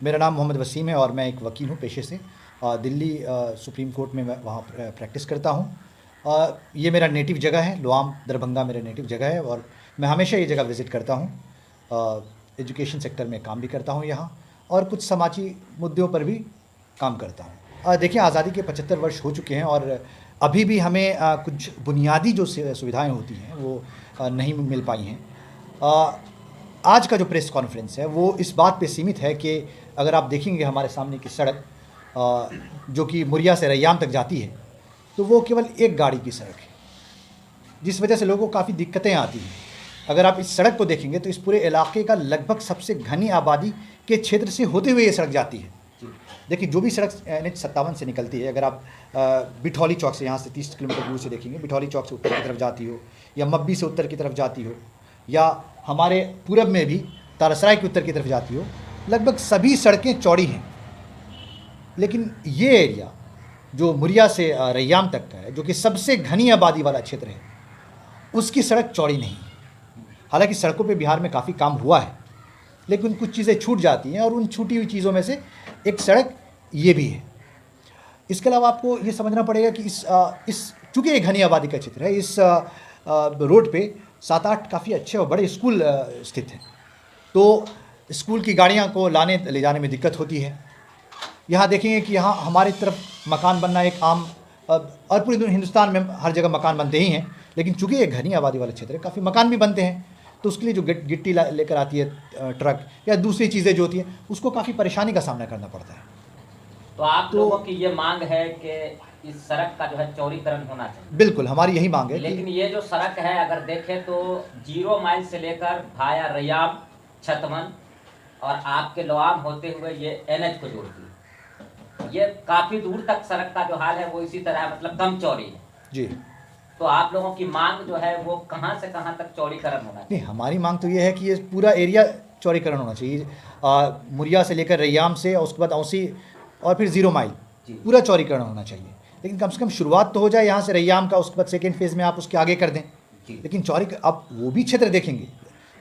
मेरा नाम मोहम्मद वसीम है और मैं एक वकील हूँ पेशे से। दिल्ली सुप्रीम कोर्ट में मैं वहाँ प्रैक्टिस करता हूँ। ये मेरा नेटिव जगह है, लोआम दरभंगा मेरा नेटिव जगह है और मैं हमेशा ये जगह विज़िट करता हूँ। एजुकेशन सेक्टर में काम भी करता हूँ यहाँ और कुछ समाजी मुद्दों पर भी काम करता हूँ। देखिए, आज़ादी के 75 वर्ष हो चुके हैं और अभी भी हमें कुछ बुनियादी जो सुविधाएँ होती हैं वो नहीं मिल पाई हैं। आज का जो प्रेस कॉन्फ्रेंस है वो इस बात पे सीमित है कि अगर आप देखेंगे हमारे सामने की सड़क जो कि मुरिया से रैयाम तक जाती है, तो वो केवल एक गाड़ी की सड़क है, जिस वजह से लोगों को काफ़ी दिक्कतें आती हैं। अगर आप इस सड़क को देखेंगे तो इस पूरे इलाके का लगभग सबसे घनी आबादी के क्षेत्र से होते हुए ये सड़क जाती है। देखिए, जो भी सड़क NH-57 से निकलती है, अगर आप बिठौली चौक से यहाँ से 30 किलोमीटर दूर से देखेंगे, बिठौली चौक से उत्तर की तरफ जाती हो या मब्बी से उत्तर की तरफ जाती हो या हमारे पूरब में भी तारसराय की उत्तर की तरफ जाती हो, लगभग सभी सड़कें चौड़ी हैं। लेकिन ये एरिया जो मुरिया से रैयाम तक का है, जो कि सबसे घनी आबादी वाला क्षेत्र है, उसकी सड़क चौड़ी नहीं है। हालांकि सड़कों पे बिहार में काफ़ी काम हुआ है, लेकिन कुछ चीज़ें छूट जाती हैं और उन छूटी हुई चीज़ों में से एक सड़क ये भी है। इसके अलावा आपको ये समझना पड़ेगा कि इस चूँकि एक घनी आबादी का क्षेत्र है, इस रोड पे 7-8 काफ़ी अच्छे और बड़े स्कूल स्थित हैं, तो स्कूल की गाड़ियाँ को लाने ले जाने में दिक्कत होती है। यहाँ देखेंगे कि यहाँ हमारी तरफ मकान बनना एक आम और पूरे हिंदुस्तान में हर जगह मकान बनते ही हैं, लेकिन चूँकि ये घनी आबादी वाला क्षेत्र है, काफ़ी मकान भी बनते हैं, तो उसके लिए जो गिट्टी लेकर आती है ट्रक या दूसरी चीज़ें जो होती हैं, उसको काफ़ी परेशानी का सामना करना पड़ता है। तो आप लोगों की ये मांग है कि इस सड़क का जो है चौड़ीकरण होना चाहिए? बिल्कुल, हमारी यही मांग है। लेकिन ये जो सड़क है, अगर देखें तो 0 माइल से लेकर भाया रैयाम, छतवन और आपके लोआम होते हुए ये NH को जोड़ती है। ये काफ़ी दूर तक सड़क का जो हाल है वो इसी तरह, मतलब कम चौड़ी है जी। तो आप लोगों की मांग जो है वो कहाँ से कहाँ तक चौड़ीकरण होना चाहिए? नहीं, हमारी मांग तो ये है कि ये पूरा एरिया चौड़ीकरण होना चाहिए। मुरिया से लेकर रैयाम से और उसके बाद औसी और फिर 0 माइल पूरा चौड़ीकरण होना चाहिए। लेकिन कम से कम शुरुआत तो हो जाए यहाँ से रैयाम का, उसके बाद सेकेंड फेज़ में आप उसके आगे कर दें। लेकिन आप वो भी क्षेत्र देखेंगे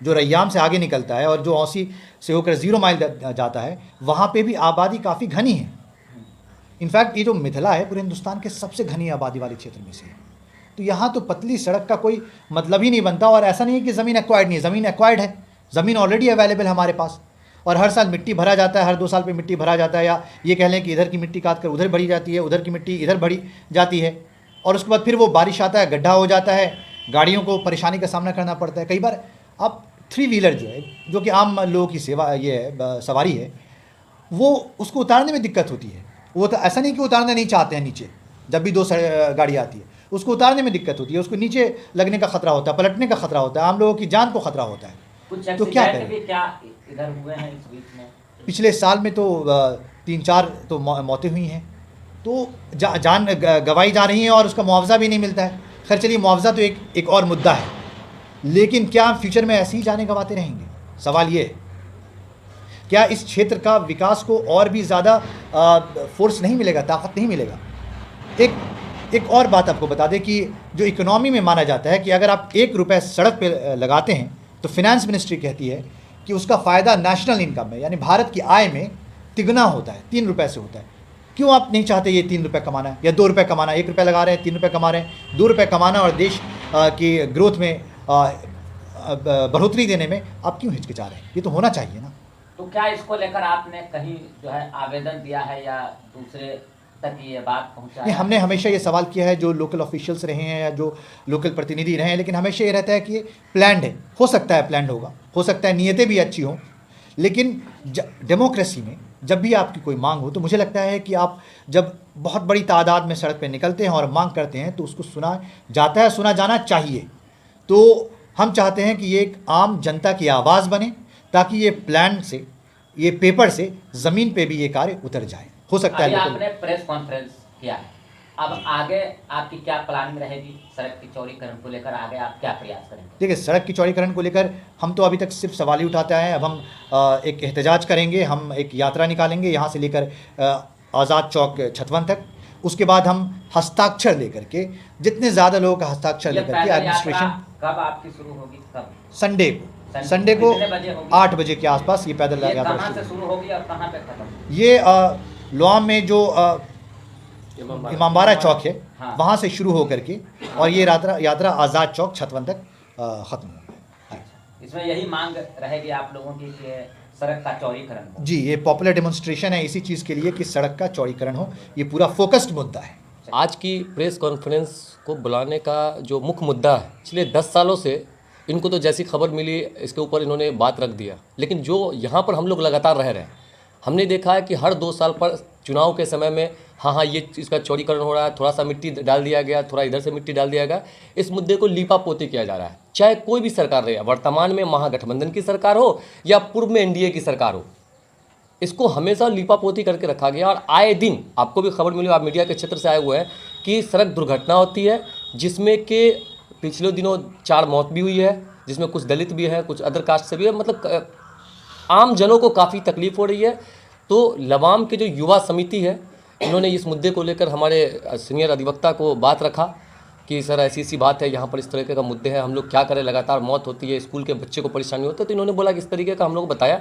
जो रैयाम से आगे निकलता है और जो औसी से होकर 0 माइल जाता है, वहाँ पे भी आबादी काफ़ी घनी है। इनफैक्ट ये जो मिथिला है पूरे हिंदुस्तान के सबसे घनी आबादी वाले क्षेत्र में से है, तो यहाँ तो पतली सड़क का कोई मतलब ही नहीं बनता। और ऐसा नहीं है कि ज़मीन एक्वायर्ड नहीं है, ज़मीन एक्वायर्ड है, ज़मीन ऑलरेडी अवेलेबल है हमारे पास और हर साल मिट्टी भरा जाता है, हर 2 साल पे मिट्टी भरा जाता है, या ये कह लें कि इधर की मिट्टी काट कर उधर भरी जाती है, उधर की मिट्टी इधर भरी जाती है और उसके बाद फिर वो बारिश आता है, गड्ढा हो जाता है, गाड़ियों को परेशानी का सामना करना पड़ता है। कई बार आप 3 व्हीलर जो है, जो कि आम लोगों की सवारी है, वो उसको उतारने में दिक्कत होती है। वो तो ऐसा नहीं कि उतारना नहीं चाहते हैं, नीचे जब भी 2 गाड़ी आती है उसको उतारने में दिक्कत होती है, उसको नीचे लगने का खतरा होता है, पलटने का खतरा होता है, आम लोगों की जान को खतरा होता है। तो क्या करें? क्या इधर हुए हैं इस बीच में? पिछले साल में तो 3-4 तो मौतें हुई हैं, तो जान गंवाई जा रही हैं और उसका मुआवजा भी नहीं मिलता है। खैर चलिए, मुआवजा तो एक और मुद्दा है, लेकिन क्या फ्यूचर में ऐसे ही जाने गंवाते रहेंगे? सवाल ये है, क्या इस क्षेत्र का विकास को और भी ज़्यादा फोर्स नहीं मिलेगा, ताकत नहीं मिलेगा? एक और बात आपको बता दें कि जो इकोनॉमी में माना जाता है कि अगर आप 1 रुपये सड़क पे लगाते हैं तो फिनेंस मिनिस्ट्री कहती है कि उसका फ़ायदा नेशनल इनकम में, यानी भारत की आय में तिगुना होता है, 3 रुपये से होता है। क्यों आप नहीं चाहते ये 3 रुपये कमाना या 2 रुपये कमाना? 1 रुपये लगा रहे हैं, 3 रुपये कमा रहे हैं, 2 रुपये कमाना और देश की ग्रोथ में बढ़ोतरी देने में आप क्यों हिचकिचा रहे हैं? ये तो होना चाहिए ना। तो क्या इसको लेकर आपने कहीं जो है आवेदन दिया है या दूसरे तक ये बात पहुंचा है? हमने हमेशा ये सवाल किया है, जो लोकल ऑफिशियल्स रहे हैं या जो लोकल प्रतिनिधि रहे हैं, लेकिन हमेशा ये रहता है कि ये प्लान्ड है। हो सकता है प्लान्ड होगा, हो सकता है नीयतें भी अच्छी हों, लेकिन डेमोक्रेसी में जब भी आपकी कोई मांग हो तो मुझे लगता है कि आप जब बहुत बड़ी तादाद में सड़क पर निकलते हैं और मांग करते हैं तो उसको सुना जाता है, सुना जाना चाहिए। तो हम चाहते हैं कि ये एक आम जनता की आवाज़ बने, ताकि ये प्लान से, ये पेपर से ज़मीन पे भी ये कार्य उतर जाए। हो सकता है आपने प्रेस कॉन्फ्रेंस किया है, अब आगे आपकी क्या प्लानिंग रहेगी सड़क की चौड़ीकरण को लेकर? आगे आप क्या प्रयास करेंगे? देखिए, सड़क की चौड़ीकरण को लेकर हम तो अभी तक सिर्फ सवाल ही उठाते आए हैं। अब हम एक एहतजाज करेंगे, हम एक यात्रा निकालेंगे यहाँ से लेकर आज़ाद चौक छतवन तक। उसके बाद हम हस्ताक्षर लेकर के, जितने ज़्यादा लोगों का हस्ताक्षर लेकर के एडमिनिस्ट्रेशन। कब आपकी शुरू होगी? कब? संडे को संडे को कितने बजे होगी? 8 बजे के आसपास ये पैदल ये यात्रा कहाँ से शुरू। शुरू होगी और कहाँ पे खत्म? ये लोआम में जो इमामबाड़ा चौक है, हाँ। वहाँ से शुरू होकर के और ये यात्रा आज़ाद चौक छतवन तक ख़त्म होगी। अच्छा, इसमें यही मांग रहेगी आप लोगों की कि सड़क का चौड़ीकरण हो। जी, ये पॉपुलर डेमोन्स्ट्रेशन है इसी चीज़ के लिए कि सड़क का चौड़ीकरण हो। ये पूरा फोकस्ड मुद्दा है। आज की प्रेस कॉन्फ्रेंस को बुलाने का जो मुख्य मुद्दा है, पिछले 10 सालों से इनको तो जैसी खबर मिली इसके ऊपर इन्होंने बात रख दिया, लेकिन जो यहाँ पर हम लोग लगातार रह रहे हैं, हमने देखा है कि हर 2 साल पर चुनाव के समय में हाँ ये इसका चौड़ीकरण हो रहा है, थोड़ा सा मिट्टी डाल दिया गया, थोड़ा इधर से मिट्टी डाल दिया गया, इस मुद्दे को लीपापोती किया जा रहा है। चाहे कोई भी सरकार रहे, वर्तमान में महागठबंधन की सरकार हो या पूर्व में एनडीए की सरकार हो, इसको हमेशा लीपापोती करके रखा गया। और आए दिन आपको भी खबर मिली, आप मीडिया के क्षेत्र से आए हुए हैं, कि सड़क दुर्घटना होती है जिसमें कि पिछले दिनों 4 मौत भी हुई है, जिसमें कुछ दलित भी है, कुछ अदर कास्ट से भी है, मतलब आम जनों को काफ़ी तकलीफ हो रही है। तो लवाम के जो युवा समिति है, इन्होंने इस मुद्दे को लेकर हमारे सीनियर अधिवक्ता को बात रखा कि सर ऐसी बात है, यहाँ पर इस तरीके का मुद्दे हैं, हम लोग क्या करें, लगातार मौत होती है, स्कूल के बच्चे को परेशानी होती है। तो इन्होंने बोला कि इस तरीके का हम लोग बताया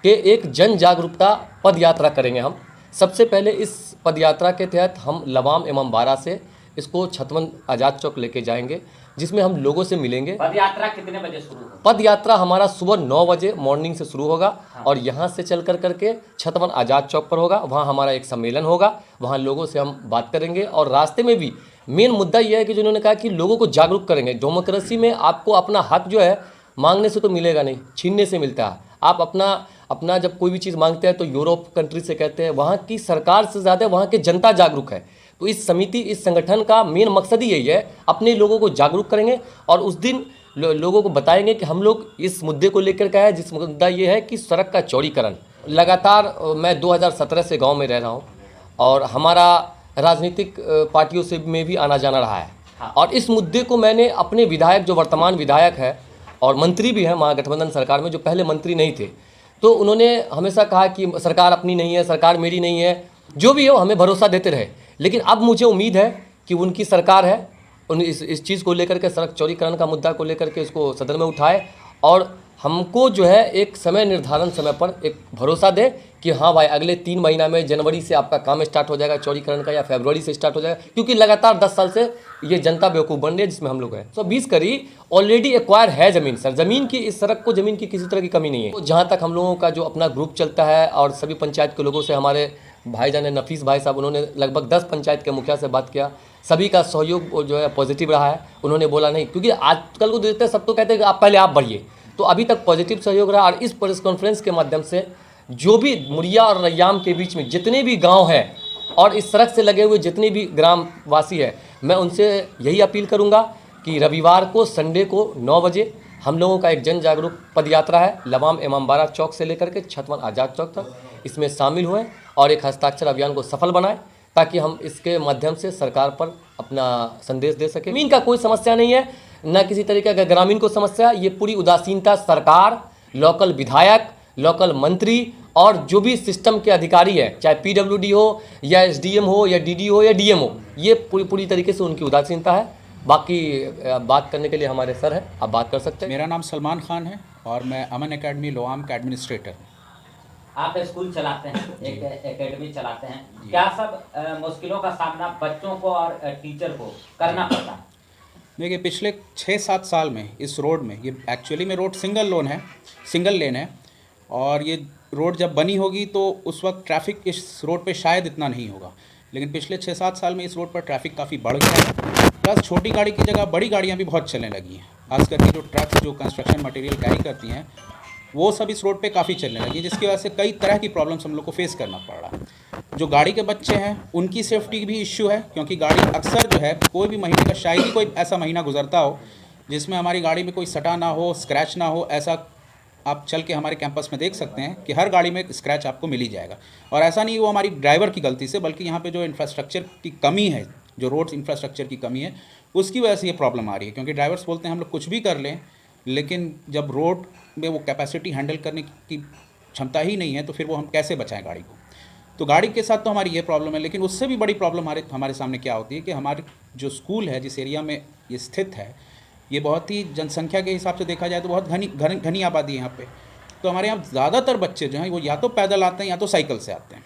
कि एक जन जागरूकता पद यात्रा करेंगे हम। सबसे पहले इस पद यात्रा के तहत हम लवाम इमामबाड़ा से इसको छतवन आज़ाद चौक लेके जाएंगे, जिसमें हम लोगों से मिलेंगे। पद यात्रा कितने बजे शुरू होगी? पद यात्रा हमारा सुबह 9 बजे मॉर्निंग से शुरू होगा और यहाँ से चल करके छतवन आज़ाद चौक पर होगा। वहाँ हमारा एक सम्मेलन होगा, वहाँ लोगों से हम बात करेंगे और रास्ते में भी मेन मुद्दा यह है कि जिन्होंने कहा कि लोगों को जागरूक करेंगे। डेमोक्रेसी में आपको अपना हक जो है मांगने से तो मिलेगा नहीं, छीनने से मिलता है। आप अपना जब कोई भी चीज़ मांगते हैं तो यूरोप कंट्री से कहते हैं, वहाँ की सरकार से ज़्यादा वहाँ की जनता जागरूक है। तो इस समिति, इस संगठन का मेन मकसद ही यही है, अपने लोगों को जागरूक करेंगे और उस दिन लोगों को बताएंगे कि हम लोग इस मुद्दे को लेकर के आए, जिस मुद्दा ये है कि सड़क का चौड़ीकरण। लगातार मैं 2017 से गांव में रह रहा हूं और हमारा राजनीतिक पार्टियों से में भी आना जाना रहा है और इस मुद्दे को मैंने अपने विधायक, जो वर्तमान विधायक है और मंत्री भी हैं महागठबंधन सरकार में, जो पहले मंत्री नहीं थे, तो उन्होंने हमेशा कहा कि सरकार अपनी नहीं है, सरकार मेरी नहीं है, जो भी हो हमें भरोसा देते रहे। लेकिन अब मुझे उम्मीद है कि उनकी सरकार है, उन इस चीज़ को लेकर के, सड़क चौड़ीकरण का मुद्दा को लेकर के इसको सदन में उठाए और हमको जो है एक समय निर्धारण समय पर एक भरोसा दे कि हाँ भाई अगले 3 महीना में जनवरी से आपका काम स्टार्ट हो जाएगा चौड़ीकरण का, या फरवरी से स्टार्ट हो जाएगा, क्योंकि लगातार 10 साल से ये जनता बेवकूफ़ बन रही है जिसमें हम लोग हैं। तो 20 करी ऑलरेडी एक्वायर है ज़मीन सर, ज़मीन की, इस सड़क को ज़मीन की किसी तरह की कमी नहीं है। तो जहाँ तक हम लोगों का जो अपना ग्रुप चलता है और सभी पंचायत के लोगों से, हमारे भाईजान नफीस भाई साहब, उन्होंने लगभग 10 पंचायत के मुखिया से बात किया, सभी का सहयोग जो है पॉजिटिव रहा है। उन्होंने बोला नहीं, क्योंकि आजकल को देखते हैं सब तो कहते हैं कि आप पहले आप बढ़िए, तो अभी तक पॉजिटिव सहयोग रहा। और इस प्रेस कॉन्फ्रेंस के माध्यम से जो भी मुरिया और रैयाम के बीच में जितने भी गांव हैं और इस सड़क से लगे हुए जितने भी ग्रामवासी हैं, मैं उनसे यही अपील करूंगा कि रविवार को, संडे को 9 बजे हम लोगों का एक जन जागरूक पद यात्रा है, लवाम इमामबाड़ा चौक से लेकर के छतवन आज़ाद चौक तक। इसमें शामिल हुए और एक हस्ताक्षर अभियान को सफल बनाएं, ताकि हम इसके माध्यम से सरकार पर अपना संदेश दे सकें। ज़मीन का कोई समस्या नहीं है, न किसी तरीके का ग्रामीण को समस्या। ये पूरी उदासीनता सरकार, लोकल विधायक, लोकल मंत्री और जो भी सिस्टम के अधिकारी है, चाहे पीडब्ल्यूडी हो या एसडीएम हो या डीडी हो या डीएम हो, ये पूरी तरीके से उनकी उदासीनता है। बाकी बात करने के लिए हमारे सर हैं, आप बात कर सकते हैं। मेरा नाम सलमान खान है और मैं अमन एकेडमी लोआम का एडमिनिस्ट्रेटर हूँ। आप स्कूल चलाते हैं, एक एकेडमी चलाते हैं, क्या सब मुश्किलों का सामना बच्चों को और टीचर को करना पड़ता है? देखिए, पिछले 6-7 साल में इस रोड में, ये एक्चुअली में रोड सिंगल लेन है और ये रोड जब बनी होगी तो उस वक्त ट्रैफिक इस रोड पे शायद इतना नहीं होगा, लेकिन पिछले 6-7 साल में इस रोड पर ट्रैफिक काफ़ी बढ़ गया है। प्लस छोटी गाड़ी की जगह बड़ी गाड़ियाँ भी बहुत चलने लगी हैं, खास करके जो ट्रक्स जो कंस्ट्रक्शन मटेरियल कैरी करती हैं वो सब इस रोड पे काफ़ी चलने लगी है, जिसकी वजह से कई तरह की प्रॉब्लम्स हम लोग को फेस करना पड़ रहा है। जो गाड़ी के बच्चे हैं उनकी सेफ्टी भी इश्यू है, क्योंकि गाड़ी अक्सर जो है, कोई भी महीने का शायद ही कोई ऐसा महीना गुजरता हो जिसमें हमारी गाड़ी में कोई सटा ना हो, स्क्रैच ना हो। ऐसा आप चल के हमारे कैंपस में देख सकते हैं कि हर गाड़ी में स्क्रैच आपको मिल ही जाएगा। और ऐसा नहीं वो हमारी ड्राइवर की गलती से, बल्कि यहाँ पे जो इंफ्रास्ट्रक्चर की कमी है, जो रोड इंफ्रास्ट्रक्चर की कमी है, उसकी वजह से ये प्रॉब्लम आ रही है। क्योंकि ड्राइवर्स बोलते हैं हम लोग कुछ भी कर लें, लेकिन जब रोड में वो कैपेसिटी हैंडल करने की क्षमता ही नहीं है तो फिर वो हम कैसे बचाएं गाड़ी को। तो गाड़ी के साथ तो हमारी ये प्रॉब्लम है, लेकिन उससे भी बड़ी प्रॉब्लम हमारे सामने क्या होती है कि हमारे जो स्कूल है, जिस एरिया में ये स्थित है, ये बहुत ही जनसंख्या के हिसाब से देखा जाए तो बहुत घनी आबादी है यहाँ पे। तो हमारे यहाँ ज़्यादातर बच्चे जो हैं वो या तो पैदल आते हैं या तो साइकिल से आते हैं।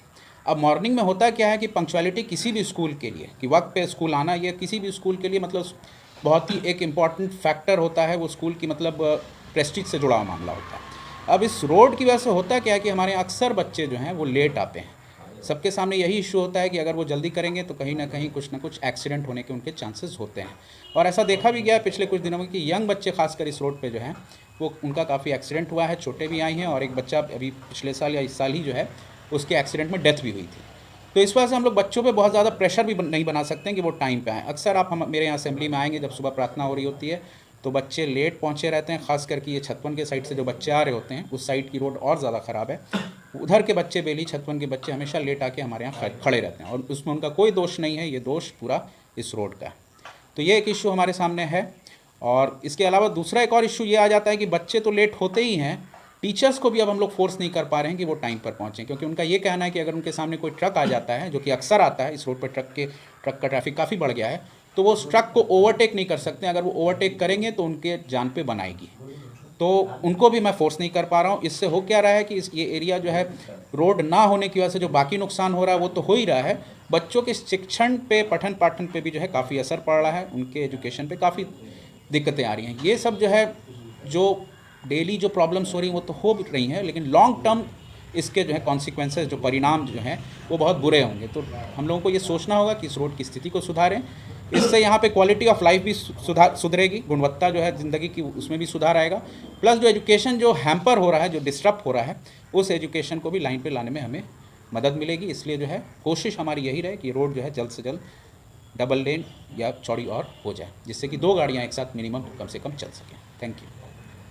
अब मॉर्निंग में होता क्या है कि पंक्चुअलिटी किसी भी स्कूल के लिए, कि वक्त पे स्कूल आना, ये किसी भी स्कूल के लिए मतलब बहुत ही एक इम्पॉर्टेंट फैक्टर होता है। वो स्कूल की मतलब प्रेस्टीज से जुड़ा हुआ मामला होता है। अब इस रोड की वजह से होता क्या है कि हमारे यहाँ अक्सर बच्चे जो हैं वो लेट आते हैं। सबके सामने यही इशू होता है कि अगर वो जल्दी करेंगे तो कहीं ना कहीं कुछ ना कुछ एक्सीडेंट होने के उनके चांसेस होते हैं। और ऐसा देखा भी गया है पिछले कुछ दिनों में कि यंग बच्चे खासकर इस रोड पे जो हैं वो उनका काफ़ी एक्सीडेंट हुआ है, चोटें भी आई हैं, और एक बच्चा अभी पिछले साल या इस साल ही जो है उसके एक्सीडेंट में डेथ भी हुई थी। तो इस वजह से हम लोग बच्चों पे बहुत ज़्यादा प्रेशर भी नहीं बना सकते हैं कि वो टाइम पे आएँ। अक्सर आप मेरे यहाँ असेंबली में आएंगे, जब सुबह प्रार्थना हो रही होती है तो बच्चे लेट पहुँचे रहते हैं। ख़ास करके ये छतवन के साइड से जो बच्चे आ रहे होते हैं, उस साइड की रोड और ज़्यादा ख़राब है। उधर के बच्चे बेली छतवन के बच्चे हमेशा लेट आके हमारे यहाँ खड़े रहते हैं, और उसमें उनका कोई दोष नहीं है, ये दोष पूरा इस रोड का है। तो ये एक इशू हमारे सामने है। और इसके अलावा दूसरा एक और इशू ये आ जाता है कि बच्चे तो लेट होते ही हैं, टीचर्स को भी अब हम लोग फोर्स नहीं कर पा रहे हैं कि वो टाइम पर पहुँचें, क्योंकि उनका ये कहना है कि अगर उनके सामने कोई ट्रक आ जाता है, जो कि अक्सर आता है, इस रोड पर ट्रक का ट्रैफिक काफ़ी बढ़ गया है, तो वो उस ट्रक को ओवरटेक नहीं कर सकते। अगर वो ओवरटेक करेंगे तो उनके जान पे बनाएगी। तो उनको भी मैं फोर्स नहीं कर पा रहा हूँ। इससे हो क्या रहा है कि ये एरिया जो है रोड ना होने की वजह से जो बाकी नुकसान हो रहा है वो तो हो ही रहा है, बच्चों के शिक्षण पे, पठन पाठन पे भी जो है काफ़ी असर पड़ रहा है, उनके एजुकेशन पे काफ़ी दिक्कतें आ रही हैं। ये सब जो है, जो डेली जो प्रॉब्लम्स हो रही हैं वो तो हो भी रही हैं, लेकिन लॉन्ग टर्म इसके जो है कॉन्सिक्वेंसेस, जो परिणाम जो हैं वो बहुत बुरे होंगे। तो हम लोगों को ये सोचना होगा कि इस रोड की स्थिति को सुधारें। इससे यहाँ पे क्वालिटी ऑफ लाइफ भी सुधरेगी, गुणवत्ता जो है ज़िंदगी की उसमें भी सुधार आएगा। प्लस जो एजुकेशन जो हैम्पर हो रहा है, जो डिस्टर्ब हो रहा है, उस एजुकेशन को भी लाइन पे लाने में हमें मदद मिलेगी। इसलिए जो है कोशिश हमारी यही रहे कि रोड जो है जल्द से जल्द डबल लेन या चौड़ी और हो जाए, जिससे कि 2 गाड़ियाँ एक साथ मिनिमम कम से कम चल सकें। Thank you.